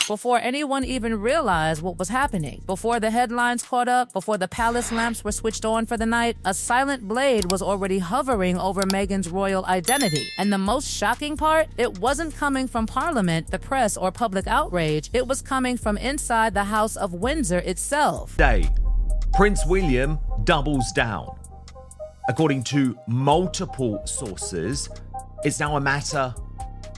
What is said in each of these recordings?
before anyone even realized what was happening. Before the headlines caught up, before the palace lamps were switched on for the night, a silent blade was already hovering over Meghan's royal identity. And the most shocking part, it wasn't coming from Parliament, the press, or public outrage. It was coming from inside the House of Windsor itself. Today, Prince William doubles down. According to multiple sources, it's now a matter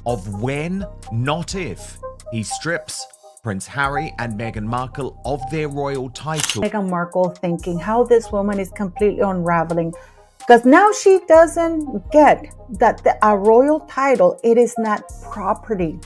of when, not if, he strips Prince Harry and Meghan Markle of their royal title. Meghan Markle thinking how this woman is completely unraveling, because now she doesn't get that a royal title, it is not property.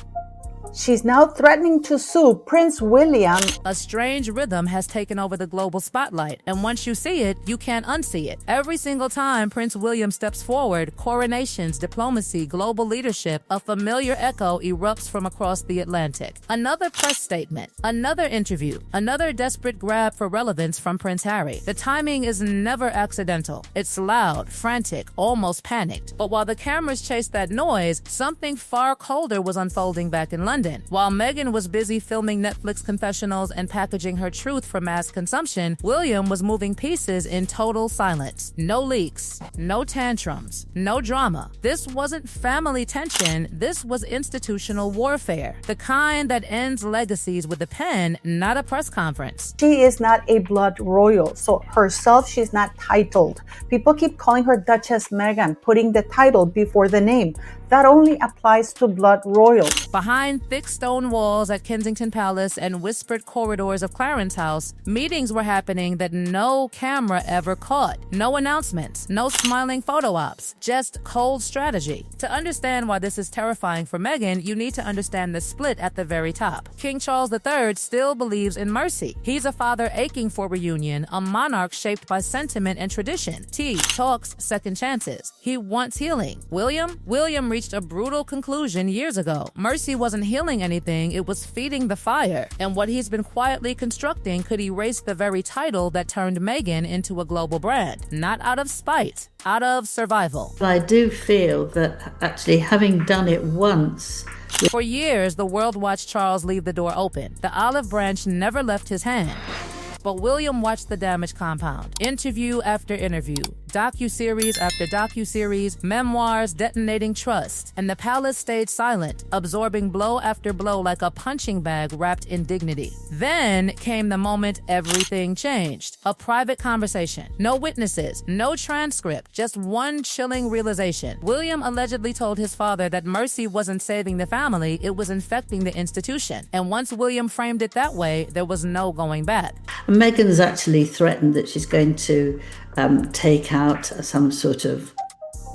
She's now threatening to sue Prince William. A strange rhythm has taken over the global spotlight, and once you see it, you can't unsee it. Every single time Prince William steps forward, coronations, diplomacy, global leadership, a familiar echo erupts from across the Atlantic. Another press statement, another interview, another desperate grab for relevance from Prince Harry. The timing is never accidental. It's loud, frantic, almost panicked. But while the cameras chased that noise, something far colder was unfolding back in London. While Meghan was busy filming Netflix confessionals and packaging her truth for mass consumption, William was moving pieces in total silence. No leaks, no tantrums, no drama. This wasn't family tension, this was institutional warfare. The kind that ends legacies with a pen, not a press conference. She is not a blood royal, so herself, she's not titled. People keep calling her Duchess Meghan, putting the title before the name. That only applies to blood royals. Behind thick stone walls at Kensington Palace and whispered corridors of Clarence House, meetings were happening that no camera ever caught. No announcements, no smiling photo ops, just cold strategy. To understand why this is terrifying for Meghan, you need to understand the split at the very top. King Charles III still believes in mercy. He's a father aching for reunion, a monarch shaped by sentiment and tradition. Tea, talks, second chances. He wants healing. William reached a brutal conclusion years ago. Mercy wasn't healing anything, it was feeding the fire. And what he's been quietly constructing could erase the very title that turned Meghan into a global brand. Not out of spite, out of survival. I do feel that actually having done it once, for years, the world watched Charles leave the door open. The olive branch never left his hand. But William watched the damage compound. Interview after interview, docu-series after docu-series, memoirs detonating trust. And the palace stayed silent, absorbing blow after blow like a punching bag wrapped in dignity. Then came the moment everything changed. A private conversation. No witnesses, no transcript, just one chilling realization. William allegedly told his father that mercy wasn't saving the family, it was infecting the institution. And once William framed it that way, there was no going back. Meghan's actually threatened that she's going to take out some sort of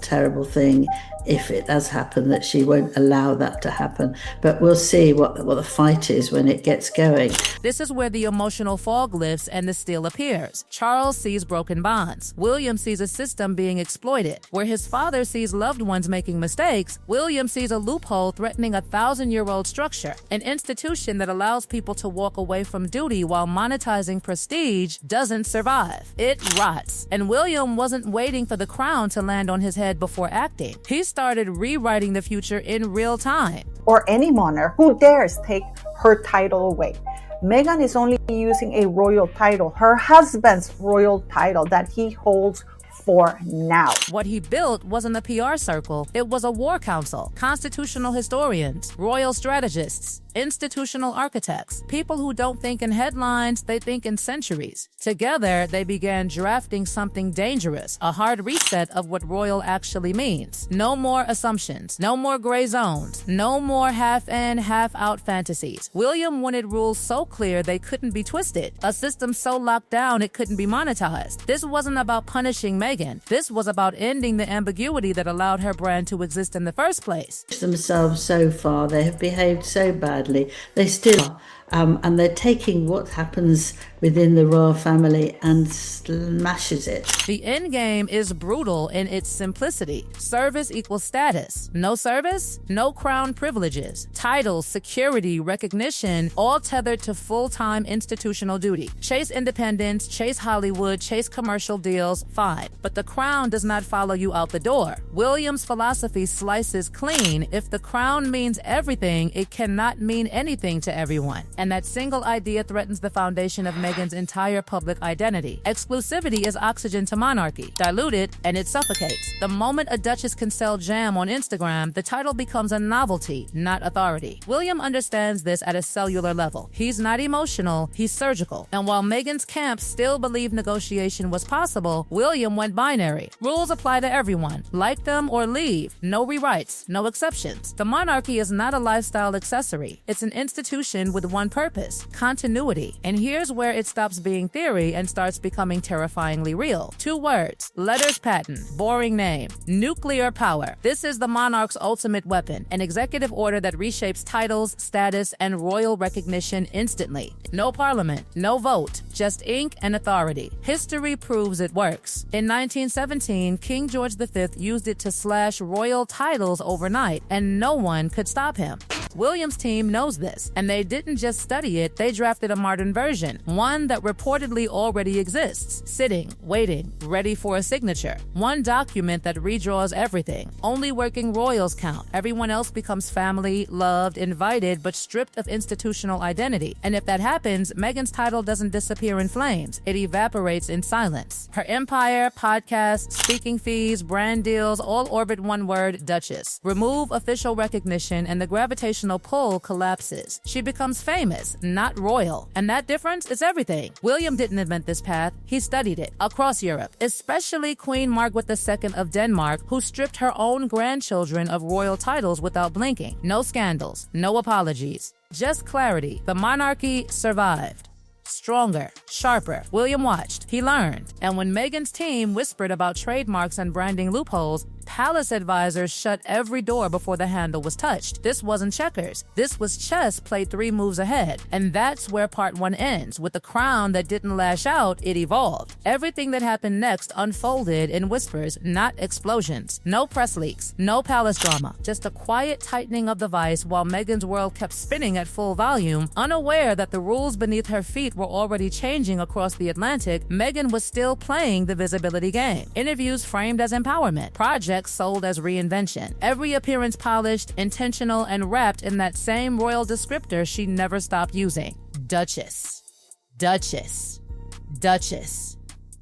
terrible thing if it does happen, that she won't allow that to happen. But we'll see what the fight is when it gets going. This is where the emotional fog lifts and the steel appears. Charles sees broken bonds. William sees a system being exploited. Where his father sees loved ones making mistakes, William sees a loophole threatening a 1,000-year-old structure. An institution that allows people to walk away from duty while monetizing prestige doesn't survive. It rots. And William wasn't waiting for the crown to land on his head before acting. He started rewriting the future in real time. Or any monarch who dares take her title away. Meghan is only using a royal title, her husband's royal title that he holds for now. What he built wasn't a PR circle, it was a war council, constitutional historians, royal strategists, institutional architects, people who don't think in headlines, they think in centuries. Together, they began drafting something dangerous, a hard reset of what royal actually means. No more assumptions, no more gray zones, no more half-in, half-out fantasies. William wanted rules so clear they couldn't be twisted, a system so locked down it couldn't be monetized. This wasn't about punishing Meghan. This was about ending the ambiguity that allowed her brand to exist in the first place. Themselves so far, they have behaved so badly. They still And they're taking what happens within the royal family and smashes it. The endgame is brutal in its simplicity. Service equals status. No service? No crown privileges. Titles, security, recognition, all tethered to full-time institutional duty. Chase independence, chase Hollywood, chase commercial deals, fine. But the crown does not follow you out the door. William's philosophy slices clean. If the crown means everything, it cannot mean anything to everyone. And that single idea threatens the foundation of Meghan's entire public identity. Exclusivity is oxygen to monarchy. Dilute it, and it suffocates. The moment a duchess can sell jam on Instagram, the title becomes a novelty, not authority. William understands this at a cellular level. He's not emotional, he's surgical. And while Meghan's camp still believed negotiation was possible, William went binary. Rules apply to everyone. Like them or leave. No rewrites, no exceptions. The monarchy is not a lifestyle accessory. It's an institution with one purpose: continuity. And here's where it stops being theory and starts becoming terrifyingly real. 2 words: letters patent, boring name, nuclear power. This is the monarch's ultimate weapon, an executive order that reshapes titles, status, and royal recognition instantly. No parliament, no vote, just ink and authority. History proves it works. In 1917, King George V used it to slash royal titles overnight, and no one could stop him. William's team knows this, and they didn't just study it, they drafted a modern version, one that reportedly already exists, sitting, waiting, ready for a signature. One document that redraws everything. Only working royals count. Everyone else becomes family, loved, invited, but stripped of institutional identity. And if that happens, Meghan's title doesn't disappear in flames. It evaporates in silence. Her empire, podcasts, speaking fees, brand deals, all orbit one word: Duchess. Remove official recognition and the gravitational pull collapses. She becomes famous, not royal. And that difference is everything. William didn't invent this path. He studied it across Europe, especially Queen Margaret II of Denmark, who stripped her own grandchildren of royal titles without blinking. No scandals, no apologies, just clarity. The monarchy survived. Stronger, sharper. William watched. He learned. And when Meghan's team whispered about trademarks and branding loopholes, palace advisors shut every door before the handle was touched. This wasn't checkers. This was chess played 3 moves ahead. And that's where part 1 ends. With the crown that didn't lash out, it evolved. Everything that happened next unfolded in whispers, not explosions. No press leaks, no palace drama. Just a quiet tightening of the vice while Meghan's world kept spinning at full volume. Unaware that the rules beneath her feet were already changing across the Atlantic, Meghan was still playing the visibility game. Interviews framed as empowerment. Projects sold as reinvention. Every appearance polished, intentional, and wrapped in that same royal descriptor she never stopped using: Duchess. Duchess. Duchess.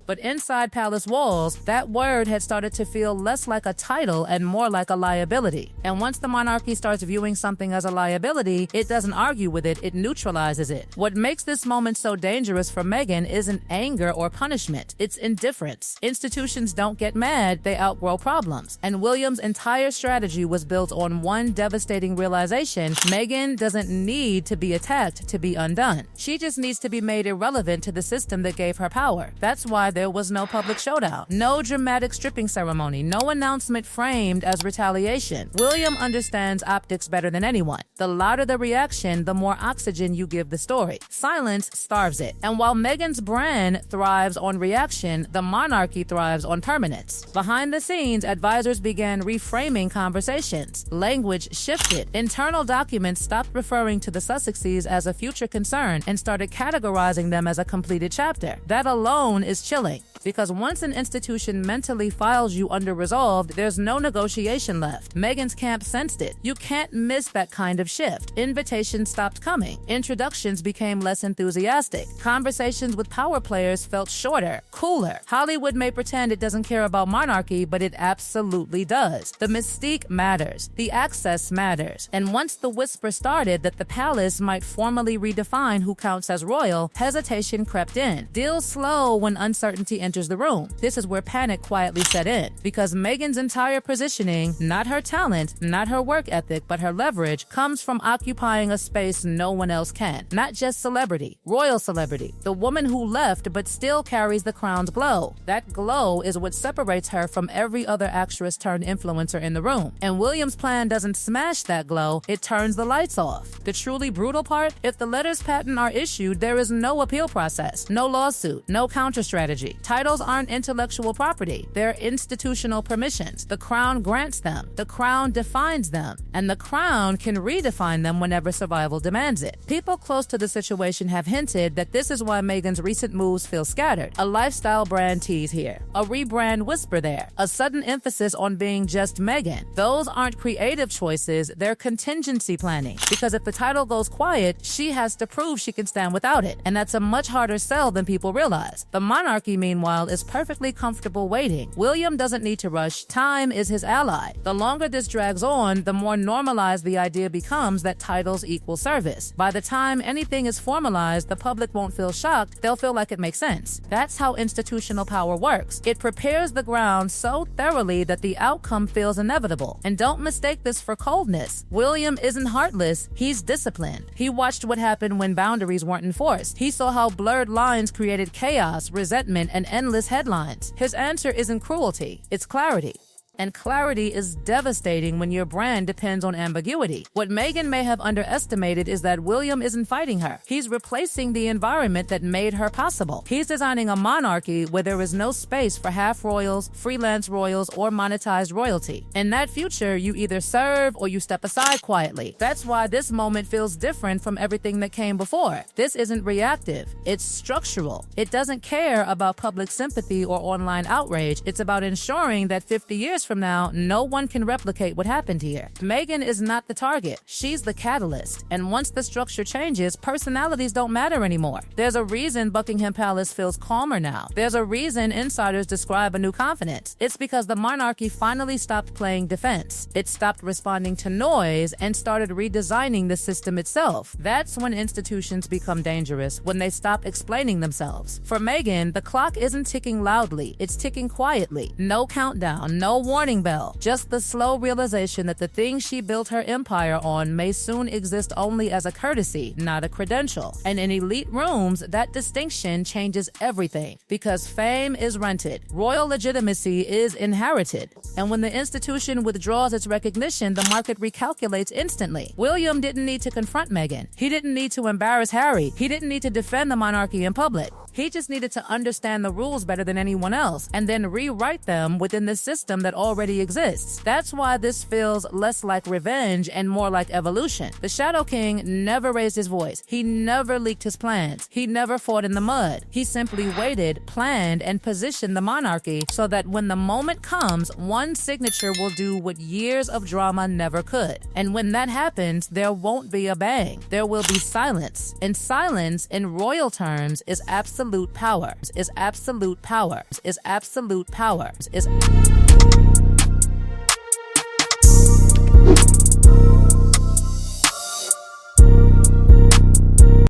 But inside palace walls, that word had started to feel less like a title and more like a liability. And once the monarchy starts viewing something as a liability, it doesn't argue with it, it neutralizes it. What makes this moment so dangerous for Meghan isn't anger or punishment, it's indifference. Institutions don't get mad, they outgrow problems. And William's entire strategy was built on one devastating realization: Meghan doesn't need to be attacked to be undone. She just needs to be made irrelevant to the system that gave her power. That's why there was no public showdown, no dramatic stripping ceremony, no announcement framed as retaliation. William understands optics better than anyone. The louder the reaction, the more oxygen you give the story. Silence starves it. And while Meghan's brand thrives on reaction, the monarchy thrives on permanence. Behind the scenes, advisors began reframing conversations. Language shifted. Internal documents stopped referring to the Sussexes as a future concern and started categorizing them as a completed chapter. That alone is chilling. Because once an institution mentally files you under resolved, there's no negotiation left. Meghan's camp sensed it. You can't miss that kind of shift. Invitations stopped coming. Introductions became less enthusiastic. Conversations with power players felt shorter, cooler. Hollywood may pretend it doesn't care about monarchy, but it absolutely does. The mystique matters. The access matters. And once the whisper started that the palace might formally redefine who counts as royal, hesitation crept in. Deals slow when uncertainty enters enters the room. This is where panic quietly set in, because Meghan's entire positioning, not her talent, not her work ethic, but her leverage, comes from occupying a space no one else can. Not just celebrity, royal celebrity. The woman who left but still carries the crown's glow. That glow is what separates her from every other actress turned influencer in the room. And William's plan doesn't smash that glow, it turns the lights off. The truly brutal part? If the letters patent are issued, there is no appeal process, no lawsuit, no counter strategy. Titles aren't intellectual property, they're institutional permissions. The crown grants them, the crown defines them, and the crown can redefine them whenever survival demands it. People close to the situation have hinted that this is why Meghan's recent moves feel scattered. A lifestyle brand tease here, a rebrand whisper there, a sudden emphasis on being just Meghan. Those aren't creative choices, they're contingency planning. Because if the title goes quiet, she has to prove she can stand without it. And that's a much harder sell than people realize. The monarchy, meanwhile, is perfectly comfortable waiting. William doesn't need to rush. Time is his ally. The longer this drags on, the more normalized the idea becomes that titles equal service. By the time anything is formalized, the public won't feel shocked. They'll feel like it makes sense. That's how institutional power works. It prepares the ground so thoroughly that the outcome feels inevitable. And don't mistake this for coldness. William isn't heartless, he's disciplined. He watched what happened when boundaries weren't enforced. He saw how blurred lines created chaos, resentment, and endless headlines. His answer isn't cruelty, it's clarity. And clarity is devastating when your brand depends on ambiguity. What Meghan may have underestimated is that William isn't fighting her. He's replacing the environment that made her possible. He's designing a monarchy where there is no space for half royals, freelance royals, or monetized royalty. In that future, you either serve or you step aside quietly. That's why this moment feels different from everything that came before. This isn't reactive, it's structural. It doesn't care about public sympathy or online outrage. It's about ensuring that 50 years from now, no one can replicate what happened here. Meghan is not the target, she's the catalyst. And once the structure changes, personalities don't matter anymore. There's a reason Buckingham Palace feels calmer now. There's a reason insiders describe a new confidence. It's because the monarchy finally stopped playing defense. It stopped responding to noise and started redesigning the system itself. That's when institutions become dangerous, when they stop explaining themselves. For Meghan, the clock isn't ticking loudly, it's ticking quietly. No countdown, no warning bell, just the slow realization that the thing she built her empire on may soon exist only as a courtesy, not a credential. And in elite rooms, that distinction changes everything, because fame is rented, royal legitimacy is inherited. And when the institution withdraws its recognition, the market recalculates instantly. William didn't need to confront Meghan. He didn't need to embarrass Harry. He didn't need to defend the monarchy in public. He just needed to understand the rules better than anyone else and then rewrite them within the system that already exists. That's why this feels less like revenge and more like evolution. The Shadow King never raised his voice. He never leaked his plans. He never fought in the mud. He simply waited, planned, and positioned the monarchy so that when the moment comes, one signature will do what years of drama never could. And when that happens, there won't be a bang. There will be silence. And silence, in royal terms, is absolute power. Is absolute power. Is absolute power. Is